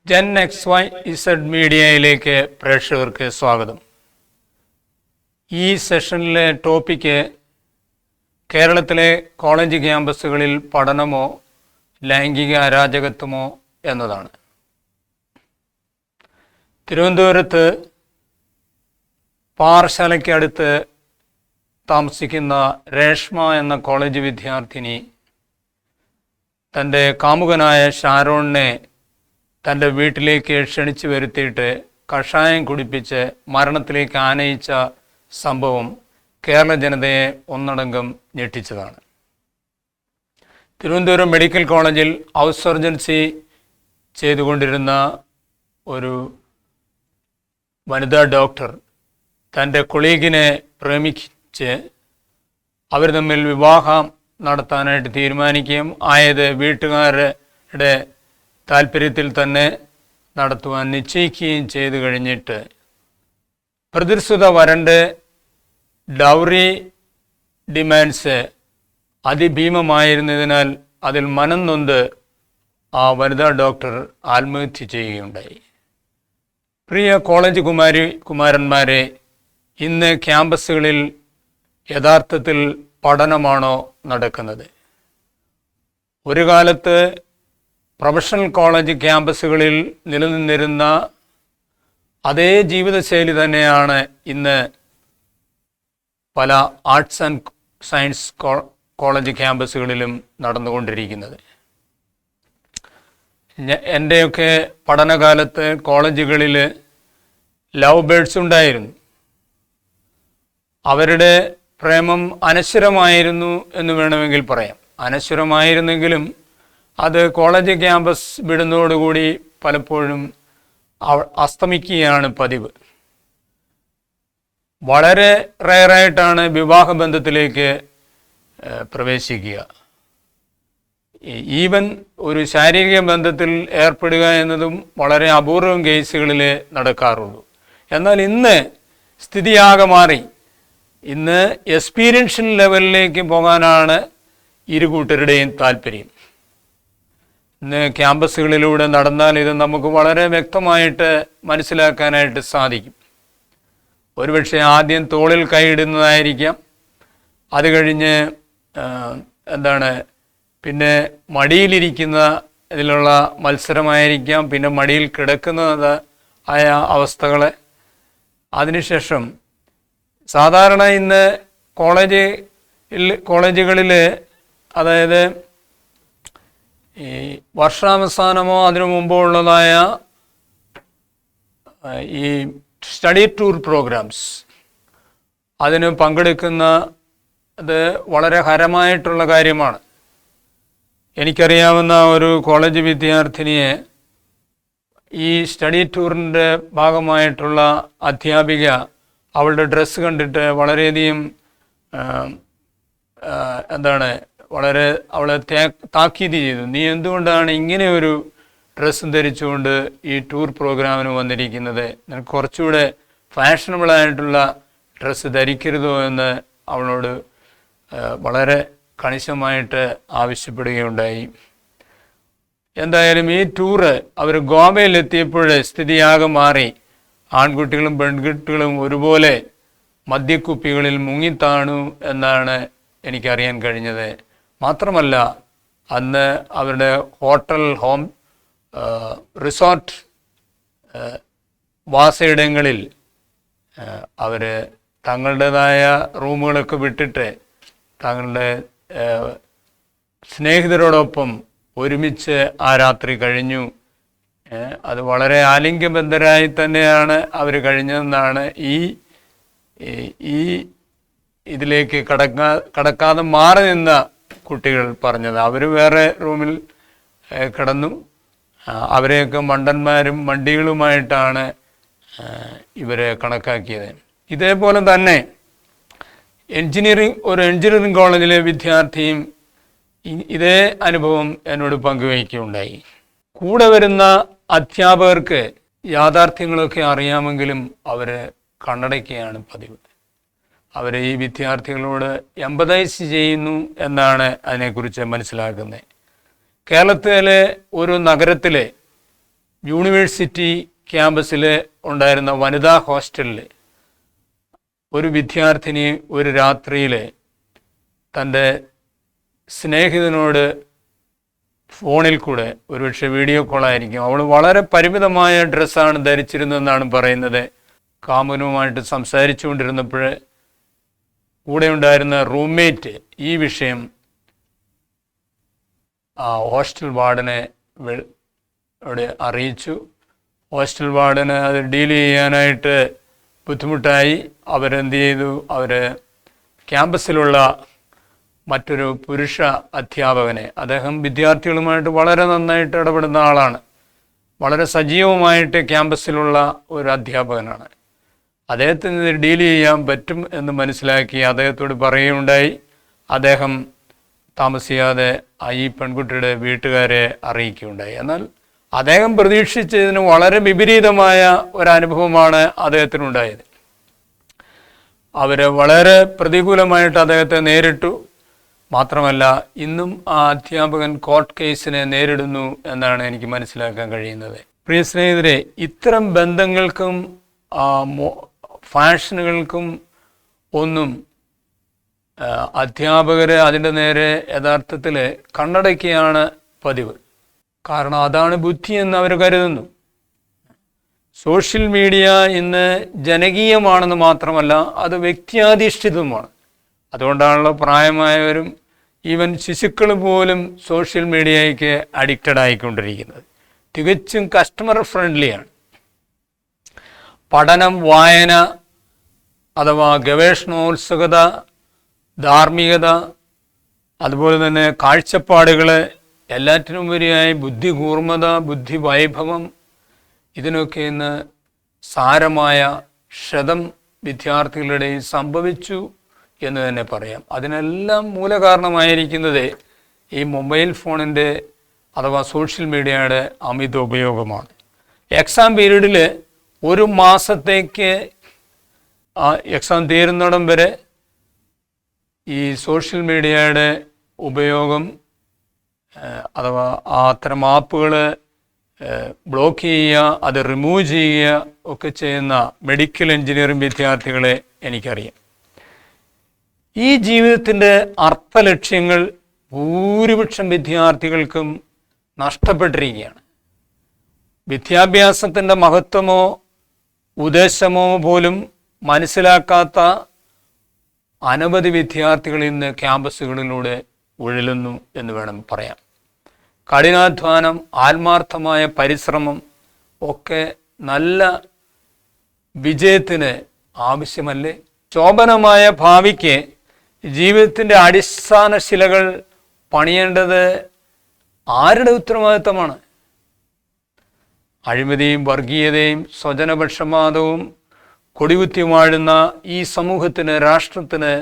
Gen X Y Z മീഡിയയിലേക്ക് പ്രേക്ഷകർക്ക് സ്വാഗതം. ഈ സെഷനിലെ ടോപ്പിക്ക് കേരളത്തിലെ കോളേജ് ക്യാമ്പസുകളിൽ പഠനമോ ലൈംഗിക അരാജകത്വമോ എന്നതാണ്. തിരുവനന്തപുരത്ത് പാറശാലയ്ക്കടുത്ത് താമസിക്കുന്ന രേഷ്മ എന്ന കോളേജ് വിദ്യാർത്ഥിനി തൻ്റെ കാമുകനായ ഷാരോണിനെ തൻ്റെ വീട്ടിലേക്ക് ക്ഷണിച്ചു വരുത്തിയിട്ട് കഷായം കുടിപ്പിച്ച് മരണത്തിലേക്ക് ആനയിച്ച സംഭവം കേരള ജനതയെ ഒന്നടങ്കം ഞെട്ടിച്ചതാണ്. തിരുവനന്തപുരം മെഡിക്കൽ കോളേജിൽ ഹൗസ് സർജൻസി ചെയ്തുകൊണ്ടിരുന്ന ഒരു വനിതാ ഡോക്ടർ തൻ്റെ കൊളീഗിനെ പ്രേമിച്ച് അവർ തമ്മിൽ വിവാഹം നടത്താനായിട്ട് തീരുമാനിക്കുകയും ആയത് വീട്ടുകാരുടെ താല്പര്യത്തിൽ തന്നെ നടത്തുവാൻ നിശ്ചയിക്കുകയും ചെയ്തു കഴിഞ്ഞിട്ട് പ്രതിശ്രുത വരൻ്റെ ഡൗറി ഡിമാൻഡ്സ് അതിഭീമമായിരുന്നതിനാൽ അതിൽ മനം നൊന്ത് ആ വനിതാ ഡോക്ടർ ആത്മഹത്യ ചെയ്യുകയുണ്ടായി. പ്രിയ കോളേജ് കുമാരന്മാരെ, ഇന്ന് ക്യാമ്പസുകളിൽ യഥാർത്ഥത്തിൽ പഠനമാണോ നടക്കുന്നത്? ഒരു കാലത്ത് പ്രൊഫഷണൽ കോളേജ് ക്യാമ്പസുകളിൽ നിലനിന്നിരുന്ന അതേ ജീവിതശൈലി തന്നെയാണ് ഇന്ന് പല ആർട്സ് ആൻഡ് സയൻസ് കോളേജ് ക്യാമ്പസുകളിലും നടന്നുകൊണ്ടിരിക്കുന്നത്. എൻ്റെയൊക്കെ പഠനകാലത്ത് കോളേജുകളിൽ ലവ് ബേർഡ്സ് ഉണ്ടായിരുന്നു. അവരുടെ പ്രേമം അനശ്വരമായിരുന്നു എന്ന് വേണമെങ്കിൽ പറയാം. അനശ്വരമായിരുന്നെങ്കിലും അത് കോളേജ് ക്യാമ്പസ് വിടുന്നതോടുകൂടി പലപ്പോഴും അസ്തമിക്കുകയാണ് പതിവ്. വളരെ റെയറായിട്ടാണ് വിവാഹബന്ധത്തിലേക്ക് പ്രവേശിക്കുക. ഈവൻ ഒരു ശാരീരിക ബന്ധത്തിൽ ഏർപ്പെടുക എന്നതും വളരെ അപൂർവം കേസുകളിലേ നടക്കാറുള്ളൂ. എന്നാൽ ഇന്ന് സ്ഥിതിയാകെ മാറി. ഇന്ന് എക്സ്പീരിയൻഷ്യൽ ലെവലിലേക്ക് പോകാനാണ് ഇരു കൂട്ടരുടെയും താല്പര്യം. ഇന്ന് ക്യാമ്പസുകളിലൂടെ നടന്നാൽ ഇത് നമുക്ക് വളരെ വ്യക്തമായിട്ട് മനസ്സിലാക്കാനായിട്ട് സാധിക്കും. ഒരുപക്ഷെ ആദ്യം തോളിൽ കൈയിടുന്നതായിരിക്കാം, അത് കഴിഞ്ഞ് പിന്നെ മടിയിലിരിക്കുന്ന ഇതിലുള്ള മത്സരമായിരിക്കാം, പിന്നെ മടിയിൽ കിടക്കുന്നത് ആയ അതിനുശേഷം സാധാരണ ഇന്ന് കോളേജുകളിൽ അതായത് ഈ വർഷാവസാനമോ അതിനു മുമ്പോ ഉള്ളതായ ഈ സ്റ്റഡി ടൂർ പ്രോഗ്രാംസ് അതിന് പങ്കെടുക്കുന്നത് വളരെ ഹരമായിട്ടുള്ള കാര്യമാണ്. എനിക്കറിയാവുന്ന ഒരു കോളേജ് വിദ്യാർത്ഥിനിയെ ഈ സ്റ്റഡി ടൂറിൻ്റെ ഭാഗമായിട്ടുള്ള അധ്യാപിക അവളുടെ ഡ്രസ്സ് കണ്ടിട്ട് വളരെയധികം വളരെ അവളെ താക്കീത് ചെയ്തു. നീ എന്തുകൊണ്ടാണ് ഇങ്ങനെ ഒരു ഡ്രസ്സ് ധരിച്ചുകൊണ്ട് ഈ ടൂർ പ്രോഗ്രാമിന് വന്നിരിക്കുന്നത്? നിനക്ക് കുറച്ചുകൂടെ ഫാഷനബിളായിട്ടുള്ള ഡ്രസ്സ് ധരിക്കരുതോ എന്ന് അവളോട് വളരെ കണിശമായിട്ട് ആവശ്യപ്പെടുകയുണ്ടായി. എന്തായാലും ഈ ടൂറ് അവർ ഗോവയിലെത്തിയപ്പോൾ സ്ഥിതിയാകെ മാറി. ആൺകുട്ടികളും പെൺകുട്ടികളും ഒരുപോലെ മദ്യക്കുപ്പികളിൽ മുങ്ങിത്താണു എന്നാണ് എനിക്കറിയാൻ കഴിഞ്ഞത്. മാത്രമല്ല, അന്ന് അവരുടെ റിസോർട്ട് വാസയിടങ്ങളിൽ അവർ തങ്ങളുടേതായ റൂമുകളൊക്കെ വിട്ടിട്ട് തങ്ങളുടെ സ്നേഹിതരോടൊപ്പം ഒരുമിച്ച് ആ രാത്രി കഴിഞ്ഞു. അത് വളരെ ആലിംഗ്യബദ്ധരായി തന്നെയാണ് അവർ കഴിഞ്ഞതെന്നാണ് ഈ ഇതിലേക്ക് കടക്കാതെ മാറി നിന്ന കുട്ടികൾ പറഞ്ഞത്. അവർ വേറെ റൂമിൽ കിടന്നു. അവരെയൊക്കെ മണ്ടന്മാരും മണ്ടികളുമായിട്ടാണ് ഇവരെ കണക്കാക്കിയത്. ഇതേപോലെ തന്നെ എഞ്ചിനീയറിംഗ് കോളേജിലെ വിദ്യാർത്ഥിയും ഇതേ അനുഭവം എന്നോട് പങ്കുവയ്ക്കുകയുണ്ടായി. കൂടെ വരുന്ന അധ്യാപകർക്ക് യാഥാർത്ഥ്യങ്ങളൊക്കെ അറിയാമെങ്കിലും അവർ കണ്ണടയ്ക്കുകയാണ് പതിവ്. അവർ ഈ വിദ്യാർത്ഥികളോട് എമ്പതൈസ് ചെയ്യുന്നു എന്നാണ് അതിനെക്കുറിച്ച് മനസ്സിലാക്കുന്നത്. കേരളത്തിലെ ഒരു നഗരത്തിലെ യൂണിവേഴ്സിറ്റി ക്യാമ്പസിൽ ഉണ്ടായിരുന്ന വനിതാ ഹോസ്റ്റലിൽ ഒരു വിദ്യാർത്ഥിനി ഒരു രാത്രിയിൽ തൻ്റെ സ്നേഹിതനോട് ഫോണിൽ കൂടെ, ഒരുപക്ഷെ വീഡിയോ കോളായിരിക്കും, അവൾ വളരെ പരിമിതമായ ഡ്രസ്സാണ് ധരിച്ചിരുന്നതെന്നാണ് പറയുന്നത്. കാമുകനുമായിട്ട് സംസാരിച്ചു കൊണ്ടിരുന്നപ്പോൾ കൂടെ ഉണ്ടായിരുന്ന റൂംമേറ്റ് ഈ വിഷയം ഹോസ്റ്റൽ വാർഡനെ അറിയിച്ചു. ഹോസ്റ്റൽ വാർഡന് അത് ഡീൽ ചെയ്യാനായിട്ട് ബുദ്ധിമുട്ടായി. അവരെന്ത് ചെയ്തു, അവർ ക്യാമ്പസിലുള്ള മറ്റൊരു പുരുഷ അധ്യാപകനെ, അദ്ദേഹം വിദ്യാർത്ഥികളുമായിട്ട് വളരെ നന്നായിട്ട് ഇടപെടുന്ന ആളാണ്, വളരെ സജീവമായിട്ട് ക്യാമ്പസിലുള്ള ഒരു അധ്യാപകനാണ്, അദ്ദേഹത്തിന് ഡീൽ ചെയ്യാൻ പറ്റും എന്ന് മനസ്സിലാക്കി അദ്ദേഹത്തോട് പറയുകയുണ്ടായി. അദ്ദേഹം താമസിയാതെ ഈ പെൺകുട്ടിയുടെ വീട്ടുകാരെ അറിയിക്കുകയുണ്ടായി. എന്നാൽ അദ്ദേഹം പ്രതീക്ഷിച്ചതിന് വളരെ വിപരീതമായ ഒരനുഭവമാണ് അദ്ദേഹത്തിനുണ്ടായത്. അവർ വളരെ പ്രതികൂലമായിട്ട് അദ്ദേഹത്തെ നേരിട്ടു. മാത്രമല്ല, ഇന്നും ആ അധ്യാപകൻ കോർട്ട് കേസിനെ നേരിടുന്നു എന്നാണ് എനിക്ക് മനസ്സിലാക്കാൻ കഴിയുന്നത്. പ്രിയ സ്നേഹിതരെ, ഇത്തരം ബന്ധങ്ങൾക്കും ഫാഷനുകൾക്കും ഒന്നും അധ്യാപകർ അതിൻ്റെ നേരെ യഥാർത്ഥത്തിൽ കണ്ണടയ്ക്കുകയാണ് പതിവ്. കാരണം അതാണ് ബുദ്ധി എന്ന് അവർ കരുതുന്നു. സോഷ്യൽ മീഡിയ ഇന്ന് ജനകീയമാണെന്ന് മാത്രമല്ല, അത് വ്യക്തിയാധിഷ്ഠിതവുമാണ്. അതുകൊണ്ടാണല്ലോ പ്രായമായവരും ഈവൻ ശിശുക്കൾ പോലും സോഷ്യൽ മീഡിയയ്ക്ക് അഡിക്റ്റഡ് ആയിക്കൊണ്ടിരിക്കുന്നത്. തികച്ചും കസ്റ്റമർ ഫ്രണ്ട്ലിയാണ്. പഠനം, വായന അഥവാ ഗവേഷണോത്സുകത, ധാർമ്മികത, അതുപോലെ തന്നെ കാഴ്ചപ്പാടുകൾ, എല്ലാറ്റിനുപരിയായി ബുദ്ധി കൂർമ്മത, ബുദ്ധി വൈഭവം, ഇതിനൊക്കെ ഇന്ന് സാരമായ ക്ഷതം വിദ്യാർത്ഥികളുടെ സംഭവിച്ചു എന്ന് തന്നെ പറയാം. അതിനെല്ലാം മൂലകാരണമായിരിക്കുന്നത് ഈ മൊബൈൽ ഫോണിൻ്റെ അഥവാ സോഷ്യൽ മീഡിയയുടെ അമിത ഉപയോഗമാണ്. എക്സാം പീരീഡിൽ ഒരു മാസത്തേക്ക് എക്സാം തീരുന്നിടം വരെ ഈ സോഷ്യൽ മീഡിയയുടെ ഉപയോഗം അഥവാ അത്തരം ആപ്പുകൾ ബ്ലോക്ക് ചെയ്യുക, അത് റിമൂവ് ചെയ്യുക ഒക്കെ ചെയ്യുന്ന മെഡിക്കൽ എഞ്ചിനീയറിംഗ് വിദ്യാർത്ഥികളെ എനിക്കറിയാം. ഈ ജീവിതത്തിൻ്റെ അർത്ഥലക്ഷ്യങ്ങൾ ഭൂരിപക്ഷം വിദ്യാർത്ഥികൾക്കും നഷ്ടപ്പെട്ടിരിക്കുകയാണ്. വിദ്യാഭ്യാസത്തിൻ്റെ മഹത്വമോ ഉദ്ദേശമോ പോലും മനസ്സിലാക്കാത്ത അനവധി വിദ്യാർത്ഥികൾ ഇന്ന് ക്യാമ്പസുകളിലൂടെ ഉഴലുന്നു എന്ന് വേണം പറയാം. കഠിനാധ്വാനം, ആത്മാർത്ഥമായ പരിശ്രമം ഒക്കെ നല്ല വിജയത്തിന് ആവശ്യമല്ലേ? ശോഭനമായ ഭാവിക്ക് ജീവിതത്തിൻ്റെ അടിസ്ഥാന ശിലകൾ പണിയേണ്ടത് ആരുടെ ഉത്തരവാദിത്തമാണ്? അഴിമതിയും വർഗീയതയും സ്വജനപക്ഷപാതവും കൊടികുത്തി വാഴുന്ന ഈ സമൂഹത്തിന്, രാഷ്ട്രത്തിന്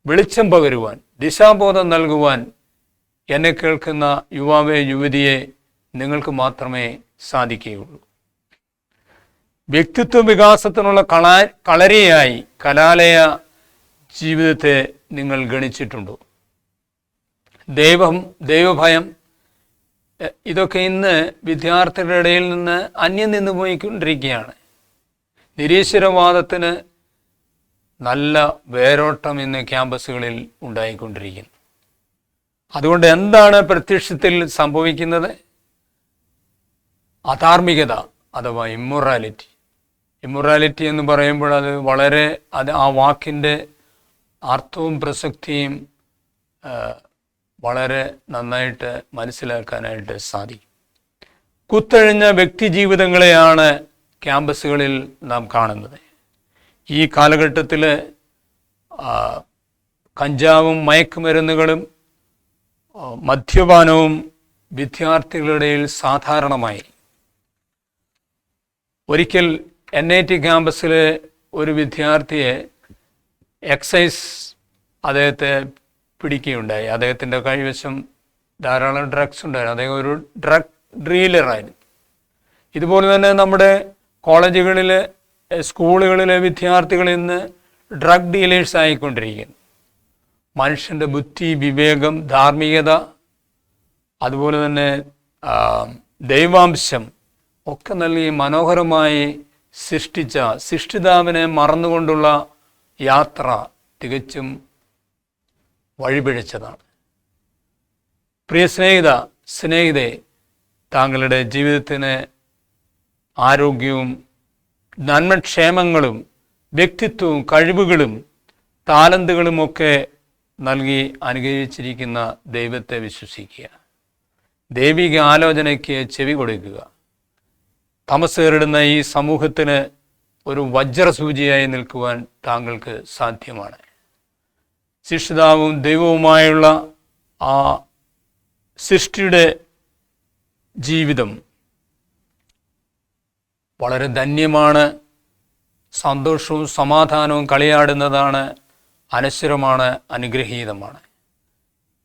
വെളിച്ചം പകരുവാൻ, ദിശാബോധം നൽകുവാൻ എന്നെ കേൾക്കുന്ന യുവാവേ, യുവതിയെ, നിങ്ങൾക്ക് മാത്രമേ സാധിക്കുകയുള്ളൂ. വ്യക്തിത്വ വികാസത്തിനുള്ള കളരിയായി കലാലയ ജീവിതത്തെ നിങ്ങൾ ഗണിച്ചിട്ടുണ്ടോ? ദൈവഭയം, ഇതൊക്കെ ഇന്ന് വിദ്യാർത്ഥികളുടെ ഇടയിൽ നിന്ന് അന്യം നിന്ന് പോയിക്കൊണ്ടിരിക്കുകയാണ്. നിരീശ്വരവാദത്തിന് നല്ല വേരോട്ടം ഇന്ന് ക്യാമ്പസുകളിൽ ഉണ്ടായിക്കൊണ്ടിരിക്കുന്നു. അതുകൊണ്ട് എന്താണ് പ്രത്യക്ഷത്തിൽ സംഭവിക്കുന്നത്? അധാർമികത അഥവാ ഇമ്മൊറാലിറ്റി എന്ന് പറയുമ്പോൾ അത് ആ വാക്കിൻ്റെ അർത്ഥവും പ്രസക്തിയും വളരെ നന്നായിട്ട് മനസ്സിലാക്കാനായിട്ട് സാധിക്കും. കുത്തഴിഞ്ഞ വ്യക്തി ജീവിതങ്ങളെയാണ് ക്യാമ്പസുകളിൽ നാം കാണുന്നത്. ഈ കാലഘട്ടത്തിൽ കഞ്ചാവും മയക്കുമരുന്നുകളും മദ്യപാനവും വിദ്യാർത്ഥികളുടെ ഇടയിൽ സാധാരണമായി. ഒരിക്കൽ NIT ക്യാമ്പസിലെ ഒരു വിദ്യാർത്ഥിയെ എക്സൈസ് അദ്ദേഹത്തെ പിടിക്കുകയുണ്ടായി. അദ്ദേഹത്തിൻ്റെ കൈവശം ധാരാളം ഡ്രഗ്സ് ഉണ്ടായിരുന്നു. അദ്ദേഹം ഒരു ഡ്രഗ് ഡീലറായിരുന്നു. ഇതുപോലെ തന്നെ നമ്മുടെ കോളേജുകളിലെ, സ്കൂളുകളിലെ വിദ്യാർത്ഥികൾ ഇന്ന് ഡ്രഗ് ഡീലേഴ്സ് ആയിക്കൊണ്ടിരിക്കുന്നു. മനുഷ്യൻ്റെ ബുദ്ധി, വിവേകം, ധാർമ്മികത, അതുപോലെ തന്നെ ദൈവാംശം ഒക്കെ നൽകി മനോഹരമായി സൃഷ്ടിച്ച സൃഷ്ടിതാവിനെ മറന്നുകൊണ്ടുള്ള യാത്ര തികച്ചും വഴിപിഴച്ചതാണ്. പ്രിയ സ്നേഹിതരെ, താങ്കളുടെ ജീവിതത്തിന് ആരോഗ്യവും നന്മക്ഷേമങ്ങളും വ്യക്തിത്വവും കഴിവുകളും താലന്തുകളുമൊക്കെ നൽകി അനുഗ്രഹിച്ചിരിക്കുന്ന ദൈവത്തെ വിശ്വസിക്കുക. ദൈവിക ആലോചനയ്ക്ക് ചെവി കൊടുക്കുക. തമസ്സേറിടുന്ന ഈ സമൂഹത്തിന് ഒരു വജ്രസൂചിയായി നിൽക്കുവാൻ താങ്കൾക്ക് സാധ്യമാണ്. സൃഷ്ടിതാവും ദൈവവുമായുള്ള ആ സൃഷ്ടിയുടെ ജീവിതം വളരെ ധന്യമാണ്. സന്തോഷവും സമാധാനവും കളിയാടുന്നതാണ്, അനശ്വരമാണ്, അനുഗ്രഹീതമാണ്.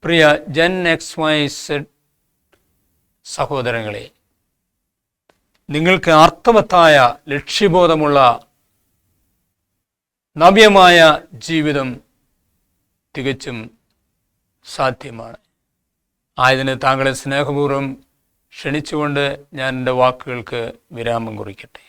പ്രിയ ജൻ XYZ സഹോദരങ്ങളെ, നിങ്ങൾക്ക് അർത്ഥവത്തായ ലക്ഷ്യബോധമുള്ള നവ്യമായ ജീവിതം തികച്ചും സാധ്യമാണ്. ആയതിന് താങ്കളെ സ്നേഹപൂർവ്വം ക്ഷണിച്ചുകൊണ്ട് ഞാൻ എൻ്റെ വാക്കുകൾക്ക് വിരാമം കുറിക്കട്ടെ.